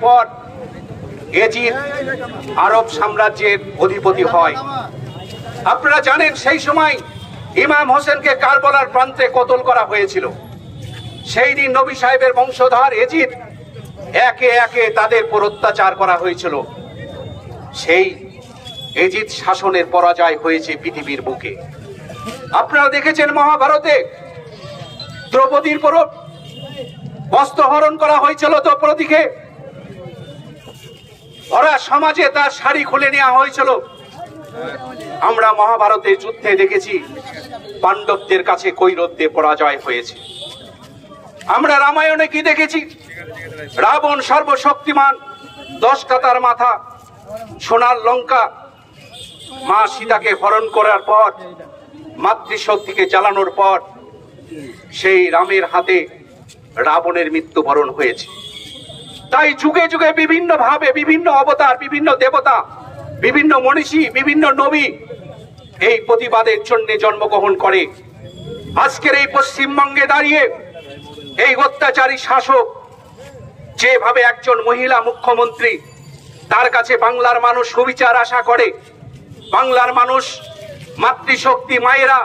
পর এজিদ আরব সাম্রাজ্যের অধিপতি হয়। আপনারা জানেন সেই সময় ইমাম হোসেনকে কারবালার প্রান্তে কতল করা হয়েছিল। সেই দিন নবী সাহেবের বংশধর এজিদ একে একে তাদের উপর অত্যাচার করা হয়েছিল। সেই এজিদ শাসনের পরাজয় হয়েছে পৃথিবীর বুকে। আপনারা দেখেছেন মহাভারতে দ্রৌপদীর পর বস্ত্রহরণ করা হয়েছিল, দ্রৌপদীকে ওরা সমাজে তার শাড়ি খুলে নেওয়া হয়েছিল। আমরা মহাভারতের যুদ্ধে দেখেছি পাণ্ডবদের কাছে কৌরবদের পরাজয় হয়েছে। আমরা রামায়ণে কি দেখেছি? রাবণ সর্বশক্তিমান, 10টা তার মাথা, সোনার লঙ্কা, মা সীতাকে হরণ করার পর, মাতৃশক্তিকে জ্বালানোর পর সেই রামের হাতে রাবণের মৃত্যুবরণ হয়েছে। তাই যুগে যুগে বিভিন্ন ভাবে বিভিন্ন অবতার, বিভিন্ন দেবতা, বিভিন্ন মনীষী, বিভিন্ন নবী এই প্রতিবাদের জন্য জন্মগ্রহণ করে। আজকের এই পশ্চিমবঙ্গে দাঁড়িয়ে এই অত্যাচারী শাসক যেভাবে একজন মহিলা মুখ্যমন্ত্রী, তার কাছে বাংলার মানুষ সুবিচার আশা করে, বাংলার মানুষ মাতৃশক্তি মায়েরা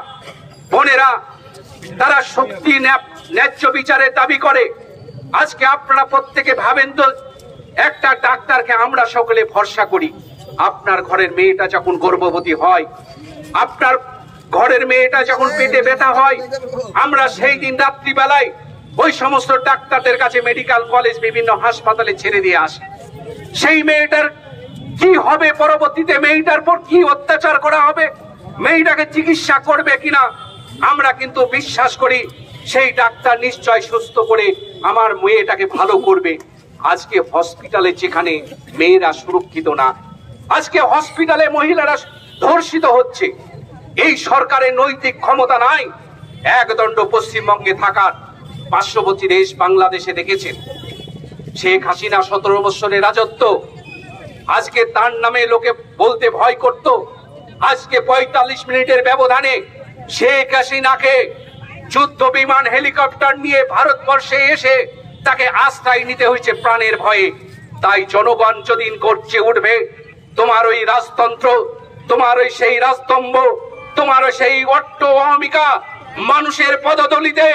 বোনেরা তারা শক্তি ন্যায্য বিচারের দাবি করে। আজকে আপনারা প্রত্যেকে ভাবেন তো, একটা ডাক্তারকে আমরা সকলে ভরসা করি। আপনার ঘরের মেয়েটা যখন গর্ভবতী হয়, আপনার ঘরের মেয়েটা যখন পেটে ব্যথা হয়, আমরা সেই দিন রাত্রিবেলায় ওই সমস্ত ডাক্তারদের কাছে মেডিকেল কলেজ বিভিন্ন হাসপাতালে ছেড়ে দিয়ে আসে। সেই মেয়েটার কি হবে পরবর্তীতে, মেয়েটার পর কি অত্যাচার করা হবে, মেয়েটাকে চিকিৎসা করবে কিনা, আমরা কিন্তু বিশ্বাস করি সেই ডাক্তার নিশ্চয় সুস্থ করে আমার মেয়েটাকে ভালো করবে। আজকে হসপিটালে যেখানে মেয়েরা সুরক্ষিত না, আজকে হসপিটালে মহিলারা ধর্ষিত হচ্ছে, এই সরকারের নৈতিক ক্ষমতা নাই একদণ্ড পশ্চিমবঙ্গে থাকার। পার্শ্ববর্তী দেশ বাংলাদেশে দেখেছেন শেখ হাসিনা 17 বছরের রাজত্ব, আজকে তার নামে লোকে বলতে ভয় করত। আজকে 45 মিনিটের ব্যবধানে শেখ হাসিনাকে যুদ্ধ বিমান হেলিকপ্টার নিয়ে ভারতবর্ষে এসে তাকে আশ্রয় নিতে হয়েছে প্রাণের ভয়ে। তাই জনগণ যেদিন গর্জে উঠবে, তোমার ওই রাজতন্ত্র, তোমার ওই সেই রাজতম্ব, তোমার ওই সেই অট্ট অহমিকা মানুষের পদদলিতে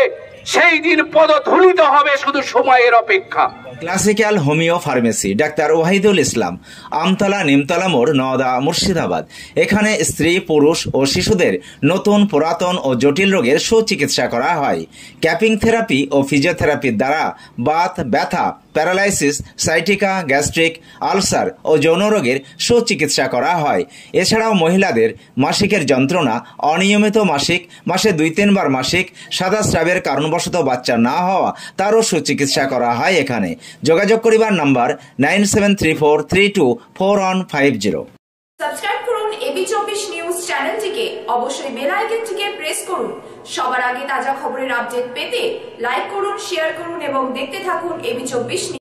সেই দিন পদধূলিত হবে, শুধু সময়ের অপেক্ষা। Classical homeo pharmacy, doctor Wahidul Islam, Amtala Nimtala মোড়, নওদা, মুর্শিদাবাদ। এখানে স্ত্রী, পুরুষ ও শিশুদের নতুন, পুরাতন ও জটিল রোগের সুচিকিৎসা করা হয়। ক্যাপিং থেরাপি ও ফিজিওথেরাপির দ্বারা বাত, ব্যথা, প্যারালাইসিস, সাইটিকা, গ্যাস্ট্রিক, আলসার ও যৌন রোগের সুচিকিৎসা করা হয়। এছাড়াও মহিলাদের মাসিকের যন্ত্রণা, অনিয়মিত মাসিক, মাসে 2-3 বার মাসিক, সাদা স্রাবের কারণবশত বাচ্চা না হওয়া, তারও সুচিকিৎসা করা হয় এখানে। যোগাযোগ করিবার নাম্বার 9734324150। সাবস্ক্রাইব করুন এবি24 নিউজ চ্যানেলটিকে, অবশ্যই বেল আইকনটিকে প্রেস করুন। সবার আগে তাজা খবরের আপডেট পেতে লাইক করুন, শেয়ার করুন এবং দেখতে থাকুন এবি24।